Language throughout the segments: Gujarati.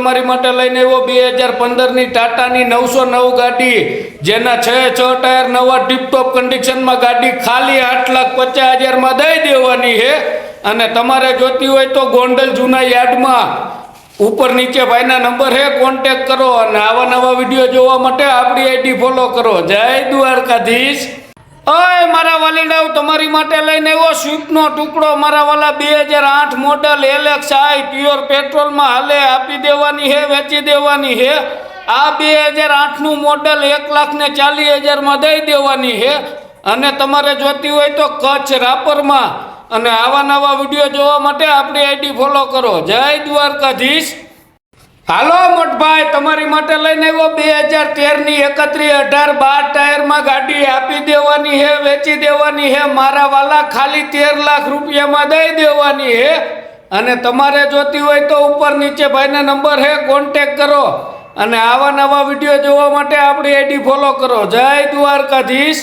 તમારી માટે લઈને આવ્યો 2015ની ટાટાની 909 ગાડી, જેના 6 ટાયર નવા ટીપટોપ કન્ડિશનમાં ગાડી ખાલી 8,50,000 દઈ દેવાની છે। અને તમારે જોતી હોય તો ગોંડલ જૂના યાર્ડમાં ઉપર નીચે ભાઈના નંબર છે, કોન્ટેક્ટ કરો। અને આવા નવા વિડીયો જોવા માટે આપણી આઈડી ફોલો કરો। જય દ્વારકાધીશ। ઓય મારા વાલીડાઓ, તમારી માટે લઈને આવ્યો સ્વિફ્ટનો ટુકડો, મારા વાલા 2008 મોડલ LXi પ્યોર પેટ્રોલમાં હાલે, આપી દેવાની છે, વેચી દેવાની છે। આ 2008નું મોડલ 1,40,000 દઈ દેવાની છે। અને તમારે જોતી હોય તો કચ્છ રાપરમાં। અને આવા નવા વિડીયો જોવા માટે આપણી આઈડી ફોલો કરો। જય દ્વારકાધીશ। હાલો મોટભાઈ, તમારી માટે લઈને આવ્યો 2013ની 31/18 12 ટાયરમાં ગાડી, આપી દેવાની છે, વેચી દેવાની છે મારા વાલા, ખાલી 13 લાખ રૂપિયામાં દઈ દેવાની છે। અને તમારે જોતી હોય તો ઉપર નીચે ભાઈના નંબર છે, કોન્ટેક્ટ કરો। અને આવા નવા વિડીયો જોવા માટે આપણી આઈડી ફોલો કરો। જય દ્વારકાધીશ।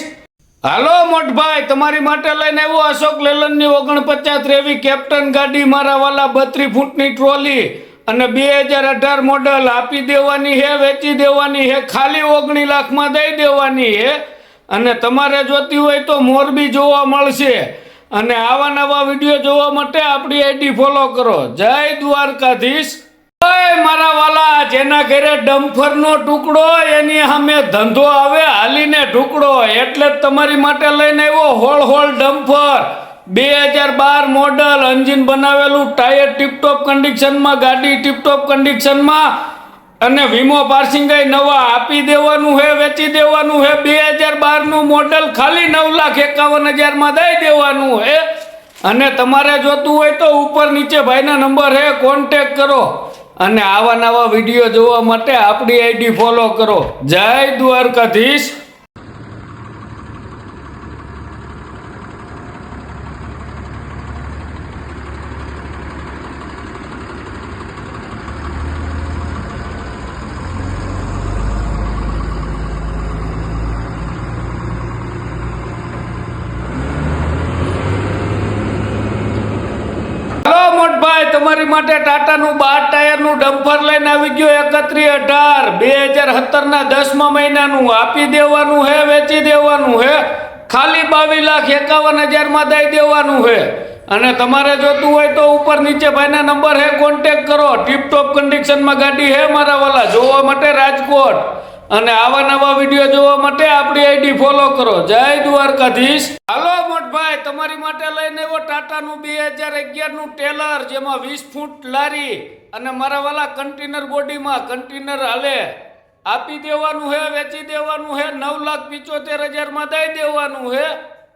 હાલો મોટભાઈ, તમારી માટે લઈને આવ્યો અશોક લેલનની 49 રેવી કેપ્ટન ગાડી, મારા વાલા 32 ફૂટની ટ્રોલી, અને 2018 મોડલ, આપી દેવાની છે, વેચી દેવાની છે, ખાલી 19 લાખમાં દઈ દેવાની છે। અને તમારે જોતી હોય તો મોરબી જોવા મળશે। અને આવા નવા વિડીયો જોવા માટે આપણી આઈડી ફોલો કરો। જય દ્વારકાધીશ। ઓય મારા વાલા, જેના ઘરે ડમ્ફરનો ટુકડો એની સામે ધંધો આવે હાલીને ટુકડો, એટલે જ તમારી માટે લઈને આવ્યો હોળ ડમ્ફર 2012 મોડલ, એન્જિન બનાવેલું, ટાયર ટીપટોપ કન્ડિશનમાં, ગાડી ટીપટોપ કન્ડિશનમાં, અને વીમો પાર્સિંગ નવા, આપી દેવાનું છે, વેચી દેવાનું છે। 2012નું મોડલ, ખાલી 9,51,000 દઈ દેવાનું છે। અને તમારે જોતું હોય તો ઉપર નીચે ભાઈના નંબર છે, કોન્ટેક્ટ કરો। અને આવા નવા વિડીયો જોવા માટે આપણી આઈડી ફોલો કરો। જય દ્વારકાધીશ। તમારી માટે ટાટાનું 12 ટાયરનું ડમ્પર લઈને આવી ગયો 31/18 2017ના 10મા મહિનાનું, આપી દેવાનું છે, વેચી દેવાનું છે, ખાલી 22,51,000 દઈ દેવાનું છે। અને તમારે જોતું હોય તો ઉપર નીચે ભાઈના નંબર છે, કોન્ટેક્ટ કરો। ટીપટોપ કન્ડિશનમાં ગાડી છે મારા વાલા, જોવા માટે રાજકોટ। અને આવા નવા વિડીયો જોવા માટે આપણી આઈડી ફોલો કરો। જય દ્વારકાધીશ। હાલો મોટભાઈ, તમારી માટે લઈને આવ્યો ટાટાનું 2011નું ટેલર, જેમાં 20 ફૂટ લારી, અને મારા વાલા કન્ટેનર બોડીમાં કન્ટેનર હાલે, આપી દેવાનું છે, વેચી દેવાનું છે, 9,75,000 દઈ દેવાનું છે।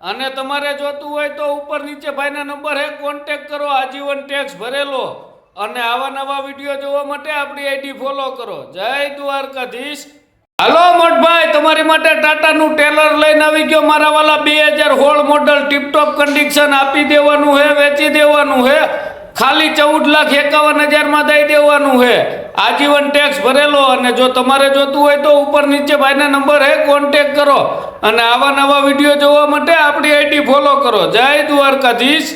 અને તમારે જોતું હોય તો ઉપર નીચે ભાઈના નંબર છે, કોન્ટેક્ટ કરો, આજીવન ટેક્સ ભરેલો। અને આવા નવા વિડીયો જોવા માટે આપણી આઈડી ફોલો કરો। જય દ્વારકાધીશ। હાલો મોટભાઈ, તમારી માટે ટાટાનું ટેલર લઈને આવી ગયો મારા વાલા 2016 મોડલ, ટીપટોપ કન્ડિશન, આપી દેવાનું છે, વેચી દેવાનું છે, ખાલી 14,51,000 દઈ દેવાનું છે, આજીવન ટેક્સ ભરેલો। અને જો તમારે જોતું હોય તો ઉપર નીચે ભાઈના નંબર છે, કોન્ટેક્ટ કરો। અને આવા નવા વિડીયો જોવા માટે આપણી આઈડી ફોલો કરો। જય દ્વારકાધીશ।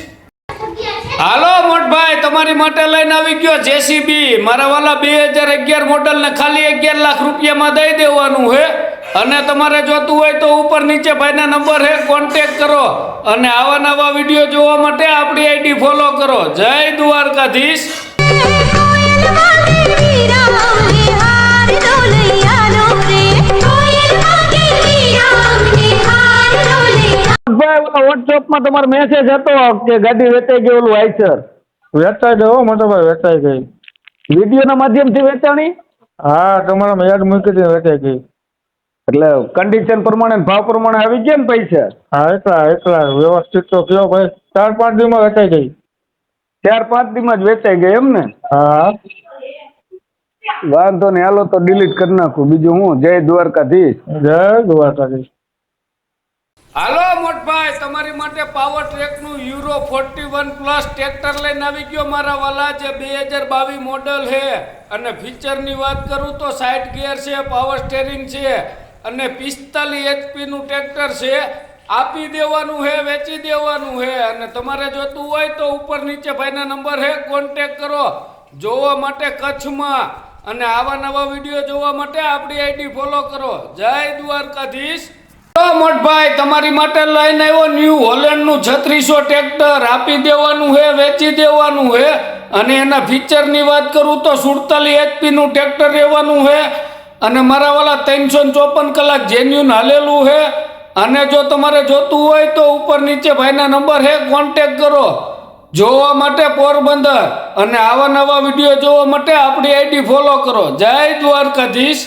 હાલો મોટભાઈ, તમારી માટે લઈને આવી ગયો જેસીબી, મારા વાલા 2011 મોડલ ને ખાલી 11 લાખ રૂપિયામાં દઈ દેવાનું છે। અને તમારે જોતું હોય તો ઉપર નીચે ભાઈના નંબર છે, કોન્ટેક્ટ કરો। અને આવા નવા વિડીયો જોવા માટે આપણી આઈડી ફોલો કરો। જય દ્વારકાધીશ। વોટ્સએપમાં તમારો મેસેજ હતો કે ગાડી વેચાઈ ગઈ, ઓલું આઈસર વેચાઈ ગઈ હો મોટાભાઈ, વેચાઈ ગઈ। વિડીયોના માધ્યમથી વેચાણી? હા, તમારા યાદ મૂકી હતી, વેચાઈ ગઈ। એટલે કન્ડિશન પ્રમાણે, ભાવ પ્રમાણે આવી ગયા ને પૈસા? હા, એટલા વ્યવસ્થિત તો કયો ભાઈ, 4-5 દીમાં વેચાઈ ગઈ। 4-5 દીમાં જ વેચાઈ ગઈ એમ ને? હા, વાંધો નહીં, હાલો તો ડિલીટ કરી નાખું, બીજું હું। જય દ્વારકાધીશ। જય દ્વારકાધીશ। હાલો મોટભાઈ, તમારી માટે પાવર ટ્રેકનું યુરો 41+ ટ્રેક્ટર લઈને આવી ગયો મારા વાલા, જે 2022 મોડલ છે। અને ફીચરની વાત કરું તો 60 ગિયર છે, પાવર સ્ટેરિંગ છે, અને 45 HP નું ટ્રેક્ટર છે। આપી દેવાનું છે, વેચી દેવાનું છે। અને તમારે જોતું હોય તો ઉપર નીચે ભાઈના નંબર છે, કોન્ટેક્ટ કરો। જોવા માટે કચ્છમાં અને આવા નવા વિડીયો જોવા માટે આપણી આઈડી ફોલો કરો. જય દ્વારકાધીશ. તો મોટભાઈ તમારી માટે લઈને આવ્યો ન્યૂ હોલેન્ડનું 3600 ટ્રેક્ટર આપી દેવાનું હે, વેચી દેવાનું હે. અને એના ફીચરની વાત કરું તો 47 HP નું ટ્રેક્ટર રહેવાનું હે. અને મારા વાલા 354 કલાક જેન્યુન હાલેલું હે. અને જો તમારે જોતું હોય તો ઉપર નીચે ભાઈના નંબર હે, કોન્ટેક કરો. જોવા માટે પોરબંદર અને આવા નવા વિડીયો જોવા માટે આપણી આઈડી ફોલો કરો. જય દ્વારકાધીશ.